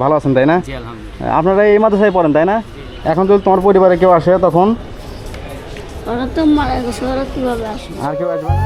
ভালো আছেন তাই না? জি আলহামদুলিল্লাহ। আপনারা এই মাদ্রাসায় পড়েন তাই না? এখন যদি তোমার পরিবারে কেউ আসে তখন ওরা তো মারা গেছে, ওরা কিভাবে আসে? আর কেউ আসবে না?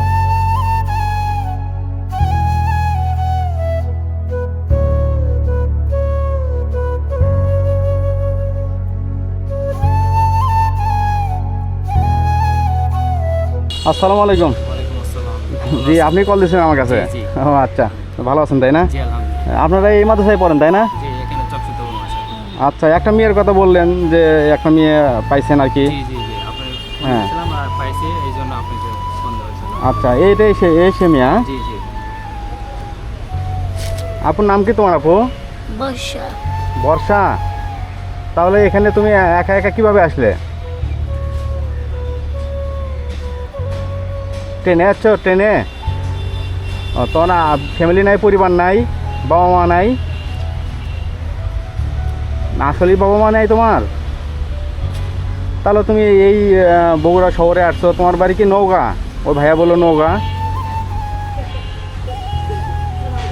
আসসালামু আলাইকুম। ওয়ালাইকুম আসসালাম। জি, আপনি কল দিয়েছেন আমার কাছে? জি, জি। ও আচ্ছা, ভালো আছেন তাই না? জি আলহামদুলিল্লাহ। আপনারা এই মাদ্রাসায় পড়েন তাই না? জি এখানে চকসুদ্ধ মাশাআল্লাহ। আচ্ছা, একটা মেয়ের কথা বললেন যে একটা মেয়ে পাইছেন আর কি। জি জি জি আপনি ফোন হ্যাঁ। করেছিলাম আর পাইছি এইজন্য আপনাকে ফোন করেছিলাম। আচ্ছা, এইটাই সে মেয়ে, হ্যাঁ? জি জি। আপুর নাম কি তোমার আপু? বর্ষা। বর্ষা। তাহলে এখানে তুমি একা একা কিভাবে আসলে? ট্রেনে আসছো? ট্রেনে? ও, তো না ফ্যামিলি নাই, পরিবার নাই, বাবা মা নাই? না আসলেই বাবা মা নাই তোমার? তাহলে তুমি এই বগুড়া শহরে আসছো, তোমার বাড়ি কি নওগাঁ? ও ভাইয়া বললো নওগাঁ।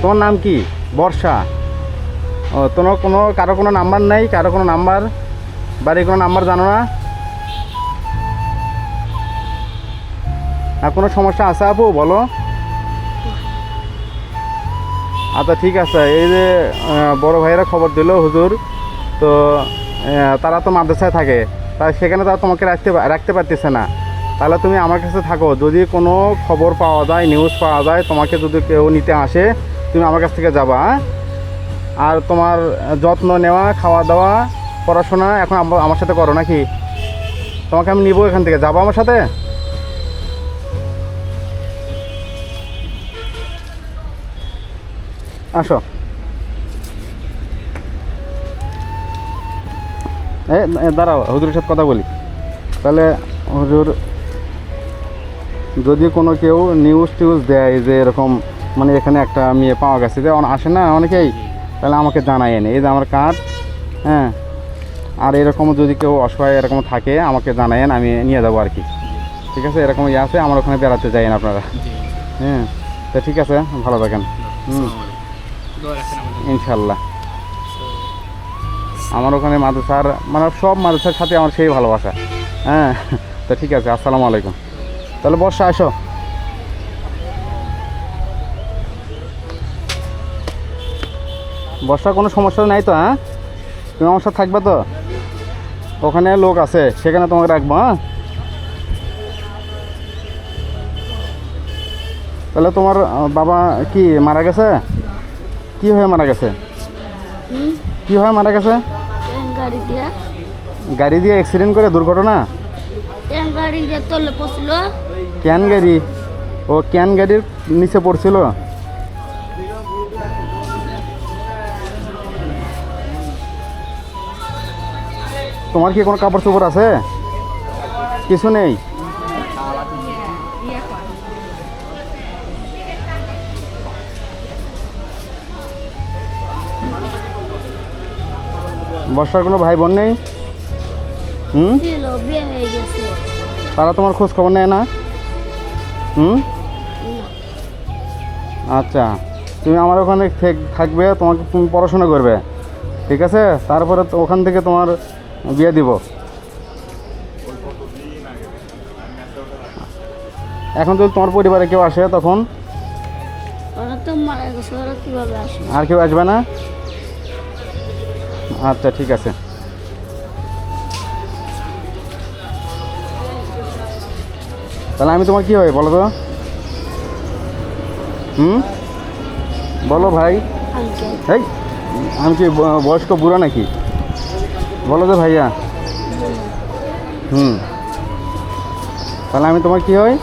তোমার নাম কি? বর্ষা। ও, তোমার কারো কোনো নাম্বার নাই? কারো কোনো নাম্বার, বাড়ির কোনো নাম্বার জানো না? আর কোনো সমস্যা আছে আপু, বলো। আচ্ছা ঠিক আছে। এই যে বড় ভাইয়েরা খবর দিল হুজুর, তো তারা তো মাদ্রাসায় থাকে, তাই সেখানে তারা তোমাকে রাখতে পারতেছে না। তাহলে তুমি আমার কাছে থাকো, যদি কোনো খবর পাওয়া যায়, নিউজ পাওয়া যায়, তোমাকে যদি কেউ নিতে আসে, তুমি আমার কাছ থেকে যাবা, হ্যাঁ? আর তোমার যত্ন নেওয়া, খাওয়া দাওয়া, পড়াশোনা এখন আমার সাথে করো নাকি? তোমাকে আমি নিবো এখান থেকে, যাবো আমার সাথে? আসো। দাঁড়াও, হুজুরের সাথে কথা বলি। তাহলে হুজুর, যদি কোনো কেউ নিউজ টিউজ দেয় যে এরকম মানে এখানে একটা মেয়ে পাওয়া গেছে, যে আসে না অনেকেই, তাহলে আমাকে জানায়েন। এই যে আমার কার্ড, হ্যাঁ। আর এরকম যদি কেউ অসহায় এরকম থাকে আমাকে জানায়েন, আমি নিয়ে যাবো আর কি। ঠিক আছে? এরকম ইয়ে আছে, আমার ওখানে বেড়াতে যাইন আপনারা। জি। হ্যাঁ, তো ঠিক আছে, ভালো থাকেন। আসসালামু আলাইকুম। দোয়া রাখেন আমাদের। ইনশাল্লাহ। আমার ওখানে মাদ্রাসার মানে সব মাদ্রাসার সাথে আমার সেই ভালোবাসা। হ্যাঁ, তো ঠিক আছে, আসসালামু আলাইকুম। তাহলে বর্ষা আসো। বর্ষার কোনো সমস্যা নাই তো? হ্যাঁ, তুমি আমার সাথে থাকবে তো? ওখানে লোক আছে, সেখানে তোমাকে রাখবো, হ্যাঁ? তাহলে তোমার বাবা কি মারা গেছে? কি হয়ে মারা গেছে? কি হয়ে মারা গেছে? গাড়ি দিয়া, গাড়ি দিয়ে অ্যাক্সিডেন্ট করে, দুর্ঘটনা? গাড়ি দিয়ে তলে পড়ছিল। ক্যান গাড়ি? ও, ক্যান গাড়ির নিচে পড়ছিল। তোমার কি কোনো কাপড় চোপড় আছে? কিছু নেই? বর্ষার কোনো ভাই বোন নেই? ছিল, বিয়ে হয়ে গেছে। তারা তোমার খোঁজ খবর নেয় না? আচ্ছা, তুমি আমার ওখানে থাকবে, তুমি পড়াশোনা করবে, ঠিক আছে? তারপরে তো ওখান থেকে তোমার বিয়ে দিব। এখন যদি তোমার পরিবারে কেউ আসে তখন ওরা তো মারা গেছে, ওরা কিভাবে আসে? আর কেউ আসবে না? আচ্ছা ঠিক আছে। তাহলে আমি তোমার কি হয় বলো তো? বলো ভাই। আঙ্কেল। এই, আমি কি বয়স্ক বুড়া নাকি? বলো তো ভাইয়া। তাহলে আমি তোমার কি হয়?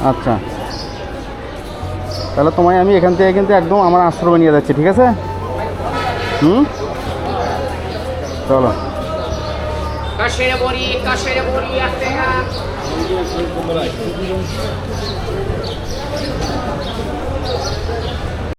আচ্ছা, তাহলে তোমায় আমি এখান থেকে কিন্তু একদম আমার আশ্রমে নিয়ে যাচ্ছি, ঠিক আছে? চলো। কাশের বড়ি আসতে